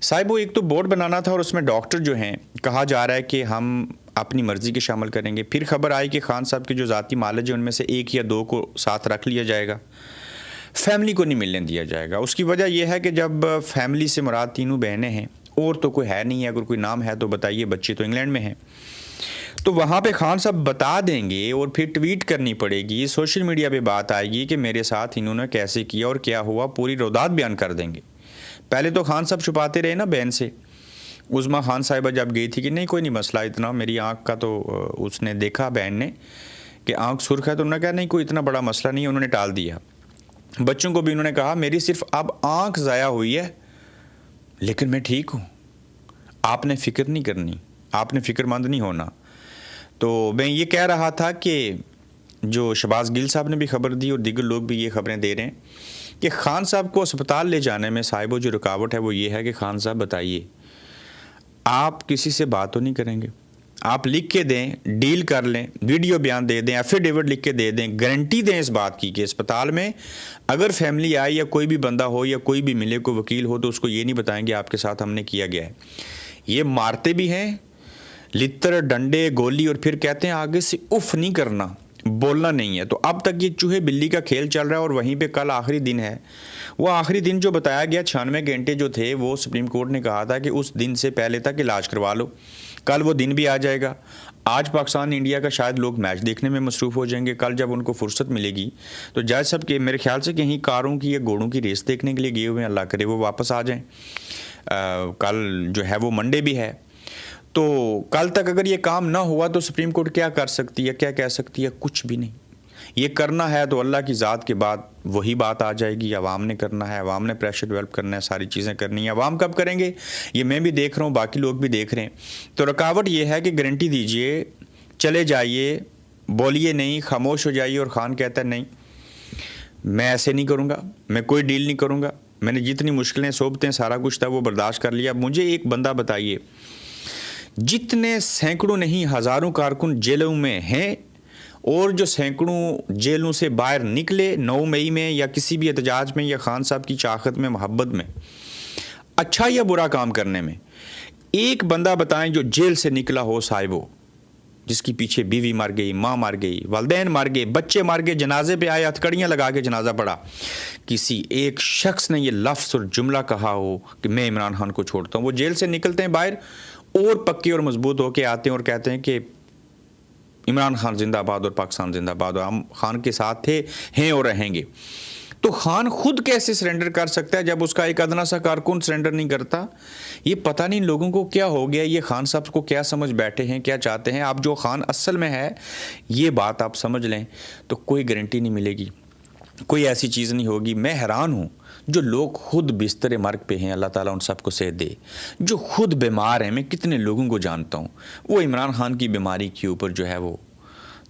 صاحب وہ ایک تو بورڈ بنانا تھا اور اس میں ڈاکٹر جو ہیں کہا جا رہا ہے کہ ہم اپنی مرضی کے شامل کریں گے. پھر خبر آئی کہ خان صاحب کے جو ذاتی مالج ہیں ان میں سے 1 یا 2 کو ساتھ رکھ لیا جائے گا, فیملی کو نہیں ملنے دیا جائے گا. اس کی وجہ یہ ہے کہ جب فیملی سے مراد تینوں بہنیں ہیں اور تو کوئی ہے نہیں ہے, اگر کوئی نام ہے تو بتائیے, بچے تو انگلینڈ میں ہیں, تو وہاں پہ خان صاحب بتا دیں گے اور پھر ٹویٹ کرنی پڑے گی, سوشل میڈیا پہ بات آئے گی کہ میرے ساتھ انہوں نے کیسے کیا اور کیا ہوا, پوری رودات بیان کر دیں گے. پہلے تو خان صاحب چھپاتے رہے نا بہن سے. عظمیٰ خان صاحبہ جب گئی تھی کہ نہیں کوئی نہیں مسئلہ اتنا, میری آنکھ کا تو اس نے دیکھا بہن نے کہ آنکھ سرخ ہے, تو انہوں نے کہا نہیں کوئی اتنا بڑا مسئلہ نہیں ہے, انہوں نے ٹال دیا. بچوں کو بھی انہوں نے کہا میری صرف اب آنکھ ضائع ہوئی ہے لیکن میں ٹھیک ہوں, آپ نے فکر نہیں کرنی, آپ نے فکر مند نہیں ہونا. تو میں یہ کہہ رہا تھا کہ جو شہباز گل صاحب نے بھی خبر دی اور دیگر لوگ بھی یہ خبریں دے رہے ہیں کہ خان صاحب کو اسپتال لے جانے میں صاحب جو رکاوٹ ہے وہ یہ ہے کہ خان صاحب بتائیے آپ کسی سے بات تو نہیں کریں گے, آپ لکھ کے دیں, ڈیل کر لیں, ویڈیو بیان دے دیں, ایفیڈیوٹ لکھ کے دے دیں, گارنٹی دیں اس بات کی کہ اسپتال میں اگر فیملی آئی یا کوئی بھی بندہ ہو یا کوئی بھی ملے, کوئی وکیل ہو, تو اس کو یہ نہیں بتائیں گے آپ کے ساتھ ہم نے کیا گیا ہے. یہ مارتے بھی ہیں لتر ڈنڈے گولی اور پھر کہتے ہیں آگے سے اف نہیں کرنا, بولنا نہیں ہے. تو اب تک یہ چوہے بلی کا کھیل چل رہا ہے اور وہیں پہ کل آخری دن ہے. وہ آخری دن جو بتایا گیا 96 گھنٹے جو تھے وہ سپریم کورٹ نے کہا تھا کہ اس دن سے پہلے تک علاج کروا لو. کل وہ دن بھی آ جائے گا. آج پاکستان انڈیا کا شاید لوگ میچ دیکھنے میں مصروف ہو جائیں گے, کل جب ان کو فرصت ملے گی تو جج صاحب کے میرے خیال سے کہیں کاروں کی یا گھوڑوں کی ریس دیکھنے کے لیے گئے ہوئے ہیں, اللہ کرے وہ واپس آ جائیں. کل جو ہے وہ منڈے بھی ہے, تو کل تک اگر یہ کام نہ ہوا تو سپریم کورٹ کیا کر سکتی ہے, کیا کہہ سکتی ہے؟ کچھ بھی نہیں. یہ کرنا ہے تو اللہ کی ذات کے بعد وہی بات آ جائے گی, عوام نے کرنا ہے, عوام نے پریشر ڈیولپ کرنا ہے, ساری چیزیں کرنی ہیں. عوام کب کریں گے یہ میں بھی دیکھ رہا ہوں, باقی لوگ بھی دیکھ رہے ہیں. تو رکاوٹ یہ ہے کہ گارنٹی دیجئے, چلے جائیے, بولیے نہیں, خاموش ہو جائیے. اور خان کہتا ہے نہیں میں ایسے نہیں کروں گا, میں کوئی ڈیل نہیں کروں گا, میں نے جتنی مشکلیں صحبتیں سارا کچھ تھا وہ برداشت کر لیا. مجھے ایک بندہ بتائیے جتنے سینکڑوں نہیں ہزاروں کارکن جیلوں میں ہیں اور جو سینکڑوں جیلوں سے باہر نکلے 9 مئی میں یا کسی بھی احتجاج میں یا خان صاحب کی چاہت میں, محبت میں, اچھا یا برا کام کرنے میں, ایک بندہ بتائیں جو جیل سے نکلا ہو صاحبو, جس کی پیچھے بیوی مر گئی, ماں مر گئی, والدین مر گئے, بچے مر گئے, جنازے پہ آئے, ہتھکڑیاں لگا کے جنازہ پڑھا, کسی ایک شخص نے یہ لفظ اور جملہ کہا ہو کہ میں عمران خان کو چھوڑتا ہوں. وہ جیل سے نکلتے ہیں باہر اور پکے اور مضبوط ہو کے آتے ہیں اور کہتے ہیں کہ عمران خان زندہ باد اور پاکستان زندہ باد, ہم خان کے ساتھ تھے, ہیں اور رہیں گے. تو خان خود کیسے سرنڈر کر سکتا ہے جب اس کا ایک ادنا سا کارکن سرنڈر نہیں کرتا؟ یہ پتہ نہیں لوگوں کو کیا ہو گیا, یہ خان صاحب کو کیا سمجھ بیٹھے ہیں, کیا چاہتے ہیں. آپ جو خان اصل میں ہے یہ بات آپ سمجھ لیں تو کوئی گارنٹی نہیں ملے گی, کوئی ایسی چیز نہیں ہوگی. میں حیران ہوں جو لوگ خود بستر مرگ پہ ہیں, اللہ تعالیٰ ان سب کو صحت دے, جو خود بیمار ہیں. میں کتنے لوگوں کو جانتا ہوں وہ عمران خان کی بیماری کے اوپر جو ہے وہ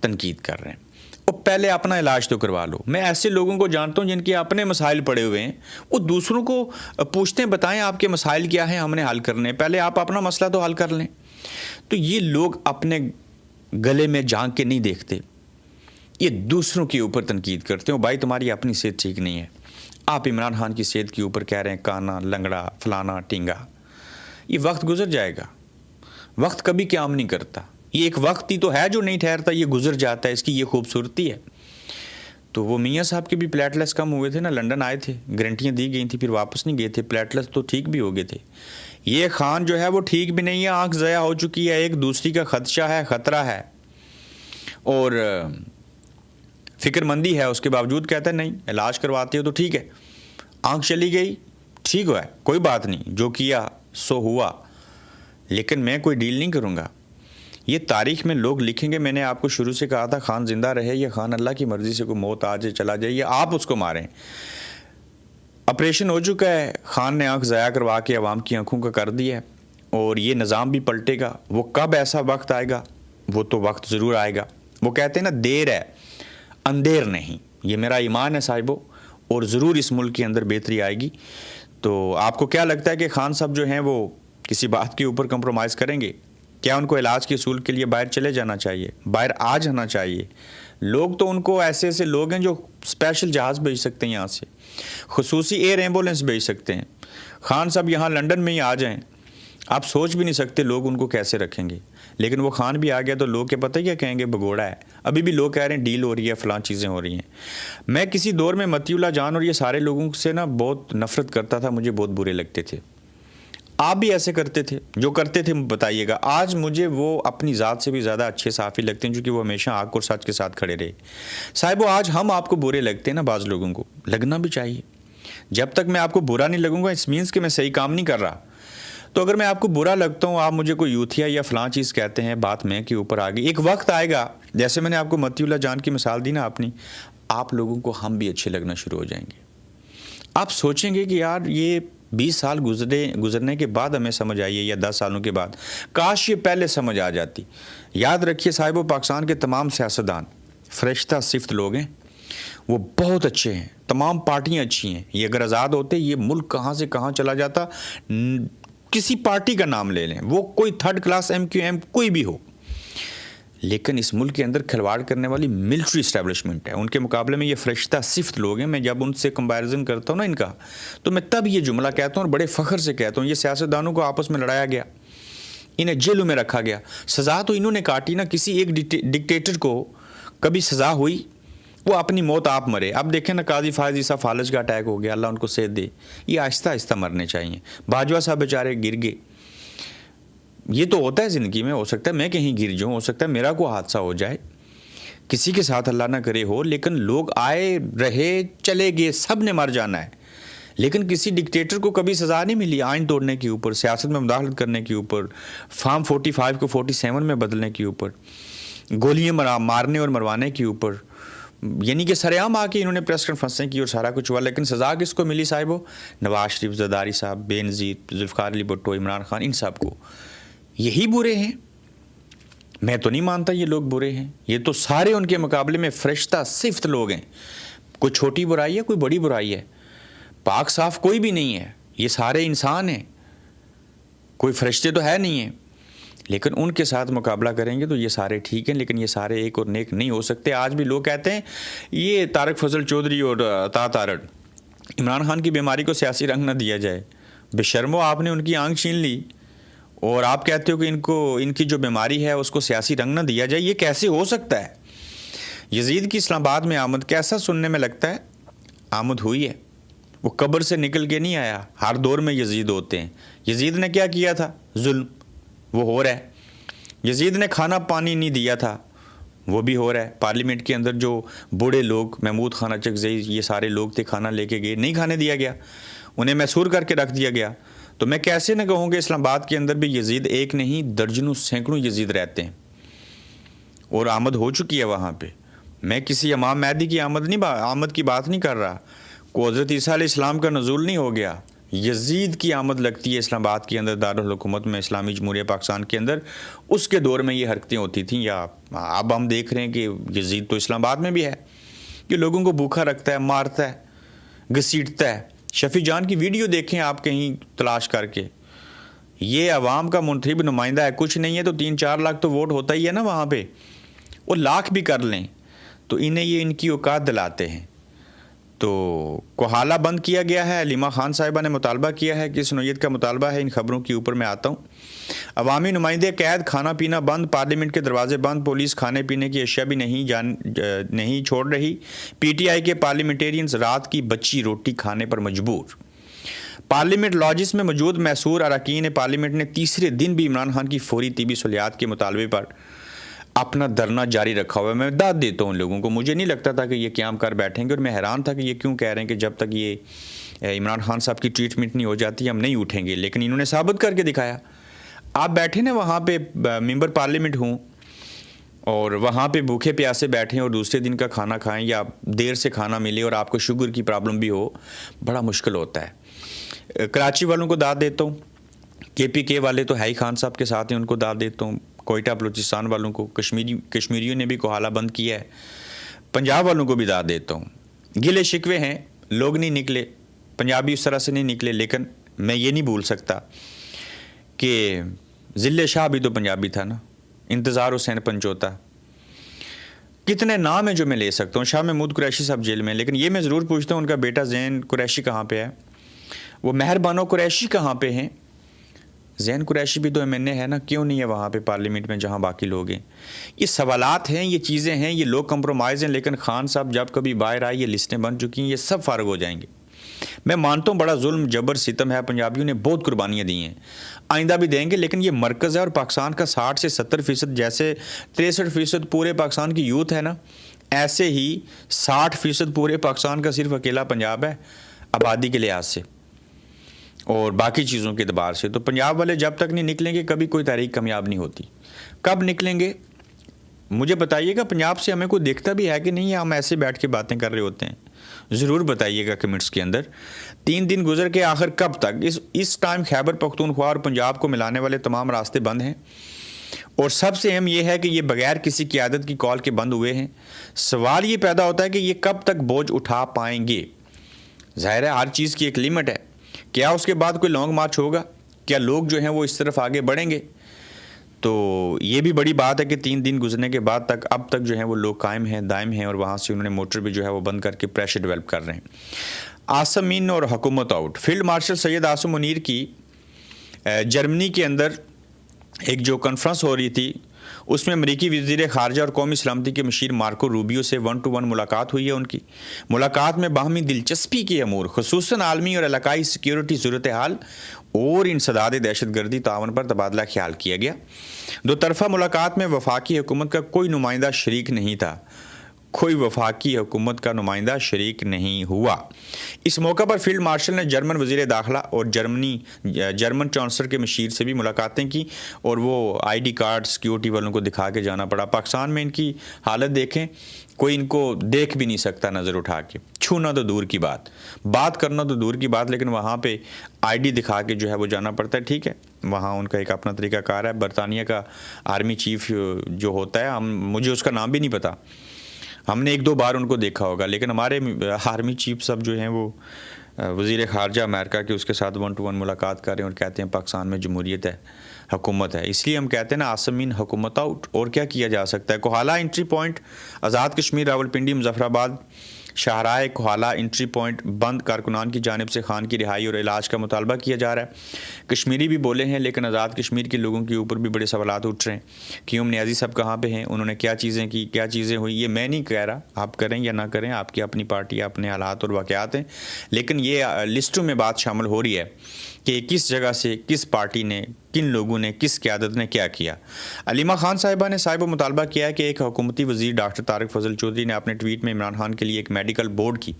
تنقید کر رہے ہیں. اور پہلے اپنا علاج تو کروا لو. میں ایسے لوگوں کو جانتا ہوں جن کے اپنے مسائل پڑے ہوئے ہیں, وہ دوسروں کو پوچھتے ہیں بتائیں آپ کے مسائل کیا ہیں, ہم نے حل کرنے, پہلے آپ اپنا مسئلہ تو حل کر لیں. تو یہ لوگ اپنے گلے میں جھانک کے نہیں دیکھتے, یہ دوسروں کے اوپر تنقید کرتے ہیں. بھائی تمہاری اپنی صحت ٹھیک نہیں ہے, آپ عمران خان کی صحت کے اوپر کہہ رہے ہیں کانا, لنگڑا, فلانا, ٹینگا. یہ وقت گزر جائے گا, وقت کبھی قیام نہیں کرتا. یہ ایک وقت ہی تو ہے جو نہیں ٹھہرتا, یہ گزر جاتا ہے, اس کی یہ خوبصورتی ہے. تو وہ میاں صاحب کے بھی پلیٹلیٹس کم ہوئے تھے نا, لنڈن آئے تھے, گارنٹیاں دی گئی تھیں, پھر واپس نہیں گئے تھے, پلیٹلیٹس تو ٹھیک بھی ہو گئے تھے. یہ خان جو ہے وہ ٹھیک بھی نہیں ہے, آنکھ ضائع ہو چکی ہے, ایک دوسری کا خدشہ ہے, خطرہ ہے اور فکر مندی ہے. اس کے باوجود کہتا ہے نہیں علاج کرواتے ہو تو ٹھیک ہے, آنکھ چلی گئی ٹھیک ہوا ہے, کوئی بات نہیں, جو کیا سو ہوا, لیکن میں کوئی ڈیل نہیں کروں گا. یہ تاریخ میں لوگ لکھیں گے. میں نے آپ کو شروع سے کہا تھا خان زندہ رہے یا خان اللہ کی مرضی سے کوئی موت آ جائے چلا جائے یا آپ اس کو ماریں. آپریشن ہو چکا ہے, خان نے آنکھ ضائع کروا کے عوام کی آنکھوں کا کر دیا ہے اور یہ نظام بھی پلٹے گا. وہ کب ایسا وقت آئے گا, وہ تو وقت ضرور آئے گا. وہ کہتے ہیں نا دیر ہے اندھیر نہیں, یہ میرا ایمان ہے صاحبو, اور ضرور اس ملک کے اندر بہتری آئے گی. تو آپ کو کیا لگتا ہے کہ خان صاحب جو ہیں وہ کسی بات کے اوپر کمپرومائز کریں گے؟ کیا ان کو علاج کے اصول کے لیے باہر چلے جانا چاہیے, باہر آ جانا چاہیے؟ لوگ تو ان کو ایسے ایسے لوگ ہیں جو اسپیشل جہاز بھیج سکتے ہیں, یہاں سے خصوصی ایئر ایمبولینس بھیج سکتے ہیں. خان صاحب یہاں لنڈن میں ہی آ جائیں, آپ سوچ بھی نہیں سکتے لوگ ان کو کیسے رکھیں گے. لیکن وہ خان بھی آ گیا تو لوگ کیا پتہ کیا کہیں گے, بگوڑا ہے. ابھی بھی لوگ کہہ رہے ہیں ڈیل ہو رہی ہے, فلاں چیزیں ہو رہی ہیں. میں کسی دور میں متی اللہ جان اور یہ سارے لوگوں سے نا بہت نفرت کرتا تھا, مجھے بہت برے لگتے تھے. آپ بھی ایسے کرتے تھے؟ جو کرتے تھے بتائیے گا. آج مجھے وہ اپنی ذات سے بھی زیادہ اچھے صحافی لگتے ہیں, چونکہ وہ ہمیشہ حق اور سچ کے ساتھ کھڑے رہے. صاحب آج ہم آپ کو برے لگتے ہیں نا, بعض لوگوں کو لگنا بھی چاہیے. جب تک میں آپ کو برا نہیں لگوں گا اس مینس کہ میں صحیح کام نہیں کر رہا. تو اگر میں آپ کو برا لگتا ہوں, آپ مجھے کوئی یوتھیا یا فلاں چیز کہتے ہیں, بات میں کے اوپر آ گئی. ایک وقت آئے گا, جیسے میں نے آپ کو متی اللہ جان کی مثال دی نا اپنی, آپ لوگوں کو ہم بھی اچھے لگنا شروع ہو جائیں گے. آپ سوچیں گے کہ یار یہ 20 سال گزرنے کے بعد ہمیں سمجھ آئی ہے, یا 10 سالوں کے بعد, کاش یہ پہلے سمجھ آ جاتی. یاد رکھیے صاحب, پاکستان کے تمام سیاستدان فرشتہ صفت لوگ ہیں, وہ بہت اچھے ہیں, تمام پارٹیاں اچھی ہیں. یہ اگر آزاد ہوتے یہ ملک کہاں سے کہاں چلا جاتا. کسی پارٹی کا نام لے لیں, وہ کوئی تھرڈ کلاس MQM کوئی بھی ہو, لیکن اس ملک کے اندر کھلواڑ کرنے والی ملٹری اسٹیبلشمنٹ ہے. ان کے مقابلے میں یہ فرشتہ صفت لوگ ہیں. میں جب ان سے کمپیریزن کرتا ہوں نا ان کا, تو میں تب یہ جملہ کہتا ہوں اور بڑے فخر سے کہتا ہوں, یہ سیاستدانوں کو آپس میں لڑایا گیا, انہیں جیلوں میں رکھا گیا, سزا تو انہوں نے کاٹی نا. کسی ایک ڈکٹیٹر کو کبھی سزا ہوئی, وہ اپنی موت آپ مرے. اب دیکھیں نا قاضی فائز عیسیٰ فالج کا اٹیک ہو گیا, اللہ ان کو صحت دے. یہ آہستہ آہستہ مرنے چاہیے. باجوہ صاحب بیچارے گر گئے. یہ تو ہوتا ہے زندگی میں, ہو سکتا ہے میں کہیں گر جاؤں, ہو سکتا ہے میرا کوئی حادثہ ہو جائے, کسی کے ساتھ اللہ نہ کرے ہو, لیکن لوگ آئے رہے چلے گئے, سب نے مر جانا ہے. لیکن کسی ڈکٹیٹر کو کبھی سزا نہیں ملی آئین توڑنے کے اوپر, سیاست میں مداخلت کرنے کے اوپر, فارم 45 کو 47 میں بدلنے کے اوپر, گولیاں مارنے اور مروانے کے اوپر. یعنی کہ سر عام آ کے انہوں نے پریس کانفرنسیں کی اور سارا کچھ ہوا. لیکن سزا کس کو ملی صاحبو؟ نواز شریف, زرداری صاحب, بے نظیر, ذوالفقار علی بھٹو, عمران خان, ان سب کو. یہی برے ہیں؟ میں تو نہیں مانتا یہ لوگ برے ہیں. یہ تو سارے ان کے مقابلے میں فرشتہ صفت لوگ ہیں. کوئی چھوٹی برائی ہے, کوئی بڑی برائی ہے, پاک صاف کوئی بھی نہیں ہے. یہ سارے انسان ہیں, کوئی فرشتے تو ہے نہیں ہیں. لیکن ان کے ساتھ مقابلہ کریں گے تو یہ سارے ٹھیک ہیں, لیکن یہ سارے ایک اور نیک نہیں ہو سکتے. آج بھی لوگ کہتے ہیں یہ طارق فضل چودھری اور عطا تارڑ, عمران خان کی بیماری کو سیاسی رنگ نہ دیا جائے. بے شرمو, آپ نے ان کی آنکھ چھین لی اور آپ کہتے ہو کہ ان کی جو بیماری ہے اس کو سیاسی رنگ نہ دیا جائے. یہ کیسے ہو سکتا ہے؟ یزید کی اسلام آباد میں آمد کیسا سننے میں لگتا ہے؟ آمد ہوئی ہے, وہ قبر سے نکل کے نہیں آیا. ہر دور میں یزید ہوتے ہیں. یزید نے کیا کیا تھا؟ ظلم, وہ ہو رہا ہے. یزید نے کھانا پانی نہیں دیا تھا, وہ بھی ہو رہا ہے. پارلیمنٹ کے اندر جو بوڑھے لوگ, محمود خان اچکزئی, یہ سارے لوگ تھے, کھانا لے کے گئے, نہیں کھانے دیا گیا, انہیں محصور کر کے رکھ دیا گیا. تو میں کیسے نہ کہوں کہ اسلام آباد کے اندر بھی یزید ایک نہیں درجنوں سینکڑوں یزید رہتے ہیں, اور آمد ہو چکی ہے وہاں پہ. میں کسی امام مہدی کی آمد کی بات نہیں کر رہا. کو حضرت عیسیٰ علیہ السلام کا نزول نہیں ہو گیا, یزید کی آمد لگتی ہے اسلام آباد کے اندر, دارالحکومت میں, اسلامی جمہوریہ پاکستان کے اندر. اس کے دور میں یہ حرکتیں ہوتی تھیں. یا اب ہم دیکھ رہے ہیں کہ یزید تو اسلام آباد میں بھی ہے, کہ لوگوں کو بھوکا رکھتا ہے, مارتا ہے, گھسیٹتا ہے. شفیع جان کی ویڈیو دیکھیں آپ کہیں تلاش کر کے. یہ عوام کا منتخب نمائندہ ہے, کچھ نہیں ہے تو 3-4 لاکھ تو ووٹ ہوتا ہی ہے نا وہاں پہ. وہ لاکھ بھی کر لیں تو انہیں یہ ان کی اوقات دلاتے ہیں. تو کوحالہ بند کیا گیا ہے. علیمہ خان صاحبہ نے مطالبہ کیا ہے کہ اس نوعیت کا مطالبہ ہے. ان خبروں کے اوپر میں آتا ہوں. عوامی نمائندے قید, کھانا پینا بند, پارلیمنٹ کے دروازے بند, پولیس کھانے پینے کی اشیاء بھی نہیں چھوڑ رہی. PTI کے پارلیمنٹیرینز رات کی بچی روٹی کھانے پر مجبور. پارلیمنٹ لاجز میں موجود محصور اراکین پارلیمنٹ نے تیسرے دن بھی عمران خان کی فوری طبی سہولیات کے مطالبے پر اپنا دھرنا جاری رکھا ہوا ہے. میں داد دیتا ہوں ان لوگوں کو. مجھے نہیں لگتا تھا کہ یہ قیام کر بیٹھیں گے, اور میں حیران تھا کہ یہ کیوں کہہ رہے ہیں کہ جب تک یہ عمران خان صاحب کی ٹریٹمنٹ نہیں ہو جاتی ہم نہیں اٹھیں گے. لیکن انہوں نے ثابت کر کے دکھایا. آپ بیٹھے نا وہاں پہ ممبر پارلیمنٹ ہوں اور وہاں پہ بھوکے پیاسے بیٹھیں اور دوسرے دن کا کھانا کھائیں, یا دیر سے کھانا ملے اور آپ کو شوگر کی پرابلم بھی ہو, بڑا مشکل ہوتا ہے. کراچی والوں کو داد دیتا ہوں, KPK والے تو ہے ہی خان صاحب کے ساتھ ہیں, ان کو داد دیتا ہوں. کوئٹہ بلوچستان والوں کو, کشمیریوں نے بھی کوحالہ بند کیا ہے. پنجاب والوں کو بھی داد دیتا ہوں. گلے شکوے ہیں, لوگ نہیں نکلے, پنجابی اس طرح سے نہیں نکلے. لیکن میں یہ نہیں بھول سکتا کہ ذل شاہ بھی تو پنجابی تھا نا, انتظار حسین پنچوتا. کتنے نام ہیں جو میں لے سکتا ہوں. شاہ محمود قریشی صاحب جیل میں, لیکن یہ میں ضرور پوچھتا ہوں ان کا بیٹا زین قریشی کہاں پہ ہے؟ وہ مہربانو قریشی کہاں پہ ہیں؟ زین قریشی بھی تو MNA ہے نا، کیوں نہیں ہے وہاں پہ پارلیمنٹ میں جہاں باقی لوگ ہیں؟ یہ سوالات ہیں، یہ چیزیں ہیں، یہ لوگ کمپرومائز ہیں، لیکن خان صاحب جب کبھی باہر آئے یہ لسٹیں بن چکی ہیں، یہ سب فارغ ہو جائیں گے۔ میں مانتا ہوں بڑا ظلم جبر ستم ہے، پنجابیوں نے بہت قربانیاں دی ہیں، آئندہ بھی دیں گے، لیکن یہ مرکز ہے اور پاکستان کا 60 سے 70% جیسے 63% پورے پاکستان کی یوتھ ہے نا، ایسے ہی 60% پورے پاکستان کا صرف اکیلا پنجاب ہے آبادی کے لحاظ سے اور باقی چیزوں کے اعتبار سے۔ تو پنجاب والے جب تک نہیں نکلیں گے کبھی کوئی تحریک کامیاب نہیں ہوتی۔ کب نکلیں گے مجھے بتائیے گا، پنجاب سے ہمیں کوئی دیکھتا بھی ہے کہ نہیں، ہم ایسے بیٹھ کے باتیں کر رہے ہوتے ہیں؟ ضرور بتائیے گا کمنٹس کے اندر۔ 3 دن گزر کے آخر کب تک اس ٹائم خیبر پختونخوا اور پنجاب کو ملانے والے تمام راستے بند ہیں، اور سب سے اہم یہ ہے کہ یہ بغیر کسی قیادت کی کال کے بند ہوئے ہیں۔ سوال یہ پیدا ہوتا ہے کہ یہ کب تک بوجھ اٹھا پائیں گے؟ ظاہر ہے ہر چیز کی ایک لیمٹ ہے، کیا اس کے بعد کوئی لانگ مارچ ہوگا؟ کیا لوگ جو ہیں وہ اس طرف آگے بڑھیں گے؟ تو یہ بھی بڑی بات ہے کہ 3 دن گزرنے کے بعد تک اب تک جو ہے وہ لوگ قائم ہیں، دائم ہیں، اور وہاں سے انہوں نے موٹر بھی جو ہے وہ بند کر کے پریشر ڈیولپ کر رہے ہیں۔ عاصم مین اور حکومت out. Field marshal Syed Asim Munir کی جرمنی کے اندر ایک جو کانفرنس ہو رہی تھی، اس میں امریکی وزیر خارجہ اور قومی سلامتی کے مشیر مارکو روبیو سے 1 to 1 ملاقات ہوئی ہے۔ ان کی ملاقات میں باہمی دلچسپی کے امور، خصوصاً عالمی اور علاقائی سیکیورٹی صورتحال اور انسداد دہشت گردی تعاون پر تبادلہ خیال کیا گیا۔ دو طرفہ ملاقات میں وفاقی حکومت کا کوئی نمائندہ شریک نہیں تھا، کوئی وفاقی حکومت کا نمائندہ شریک نہیں ہوا۔ اس موقع پر فیلڈ مارشل نے جرمن وزیر داخلہ اور جرمن چانسلر کے مشیر سے بھی ملاقاتیں کی، اور وہ ID کارڈ سیکیورٹی والوں کو دکھا کے جانا پڑا۔ پاکستان میں ان کی حالت دیکھیں، کوئی ان کو دیکھ بھی نہیں سکتا نظر اٹھا کے، چھونا تو دور کی بات کرنا تو دور کی بات، لیکن وہاں پہ ID دکھا کے جو ہے وہ جانا پڑتا ہے۔ ٹھیک ہے، وہاں ان کا ایک اپنا طریقہ کار ہے۔ برطانیہ کا آرمی چیف جو ہوتا ہے، مجھے اس کا نام بھی نہیں پتا، ہم نے 1-2 بار ان کو دیکھا ہوگا، لیکن ہمارے آرمی چیف سب جو ہیں وہ وزیر خارجہ امریکہ کے اس کے ساتھ 1 to 1 ملاقات کر رہے ہیں اور کہتے ہیں پاکستان میں جمہوریت ہے، حکومت ہے۔ اس لیے ہم کہتے ہیں نا عاصم مین حکومت آؤٹ، اور کیا کیا جا سکتا ہے؟ کوہالہ انٹری پوائنٹ آزاد کشمیر راولپنڈی مظفر آباد شاہراہ کوہالہ انٹری پوائنٹ بند، کارکنان کی جانب سے خان کی رہائی اور علاج کا مطالبہ کیا جا رہا ہے۔ کشمیری بھی بولے ہیں، لیکن آزاد کشمیر کے لوگوں کے اوپر بھی بڑے سوالات اٹھ رہے ہیں۔ قیوم نیازی صاحب کہاں پہ ہیں؟ انہوں نے کیا چیزیں کی، کیا چیزیں ہوئی؟ یہ میں نہیں کہہ رہا، آپ کریں یا نہ کریں، آپ کی اپنی پارٹی، اپنے حالات اور واقعات ہیں، لیکن یہ لسٹوں میں بات شامل ہو رہی ہے کہ کس جگہ سے کس پارٹی نے، کن لوگوں نے، کس قیادت نے کیا کیا۔ علیمہ خان صاحبہ نے مطالبہ کیا ہے کہ ایک حکومتی وزیر ڈاکٹر طارق فضل چودھری نے اپنے ٹویٹ میں عمران خان کے لیے ایک میڈیکل بورڈ کی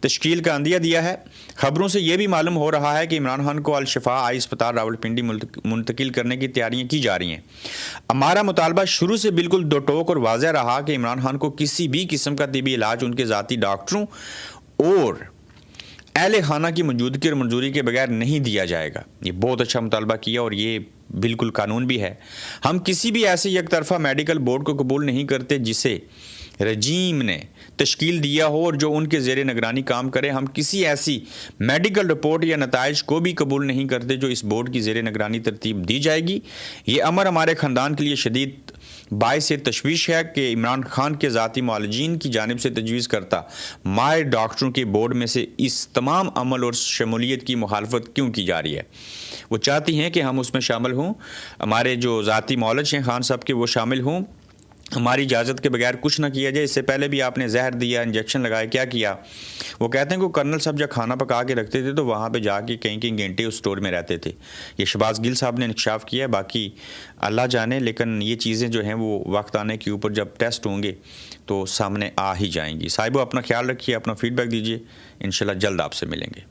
تشکیل کا عندیہ دیا ہے۔ خبروں سے یہ بھی معلوم ہو رہا ہے کہ عمران خان کو الشفا آئی اسپتال راولپنڈی منتقل کرنے کی تیاریاں کی جا رہی ہیں۔ ہمارا مطالبہ شروع سے بالکل دو ٹوک اور واضح رہا کہ عمران خان کو کسی بھی قسم کا طبی علاج ان کے ذاتی ڈاکٹروں اور اہل خانہ کی موجودگی اور منظوری کے بغیر نہیں دیا جائے گا۔ یہ بہت اچھا مطالبہ کیا اور یہ بالکل قانون بھی ہے۔ ہم کسی بھی ایسے یک طرفہ میڈیکل بورڈ کو قبول نہیں کرتے جسے رجیم نے تشکیل دیا ہو اور جو ان کے زیر نگرانی کام کرے۔ ہم کسی ایسی میڈیکل رپورٹ یا نتائج کو بھی قبول نہیں کرتے جو اس بورڈ کی زیر نگرانی ترتیب دی جائے گی۔ یہ امر ہمارے خاندان کے لیے شدید باعث تشویش ہے کہ عمران خان کے ذاتی معالجین کی جانب سے تجویز کرتا ماہر ڈاکٹروں کے بورڈ میں سے اس تمام عمل اور شمولیت کی مخالفت کیوں کی جا رہی ہے۔ وہ چاہتی ہیں کہ ہم اس میں شامل ہوں، ہمارے جو ذاتی معالج ہیں خان صاحب کے وہ شامل ہوں، ہماری اجازت کے بغیر کچھ نہ کیا جائے۔ اس سے پہلے بھی آپ نے زہر دیا، انجیکشن لگائے، کیا کیا؟ وہ کہتے ہیں کہ کرنل صاحب جب کھانا پکا کے رکھتے تھے تو وہاں پہ جا کے کئی گھنٹے اس اسٹور میں رہتے تھے۔ یہ شہباز گل صاحب نے انکشاف کیا ہے، باقی اللہ جانے، لیکن یہ چیزیں جو ہیں وہ وقت آنے کے اوپر جب ٹیسٹ ہوں گے تو سامنے آ ہی جائیں گی۔ صاحبو اپنا خیال رکھیے، اپنا فیڈ بیک دیجیے، انشاءاللہ جلد آپ سے ملیں گے۔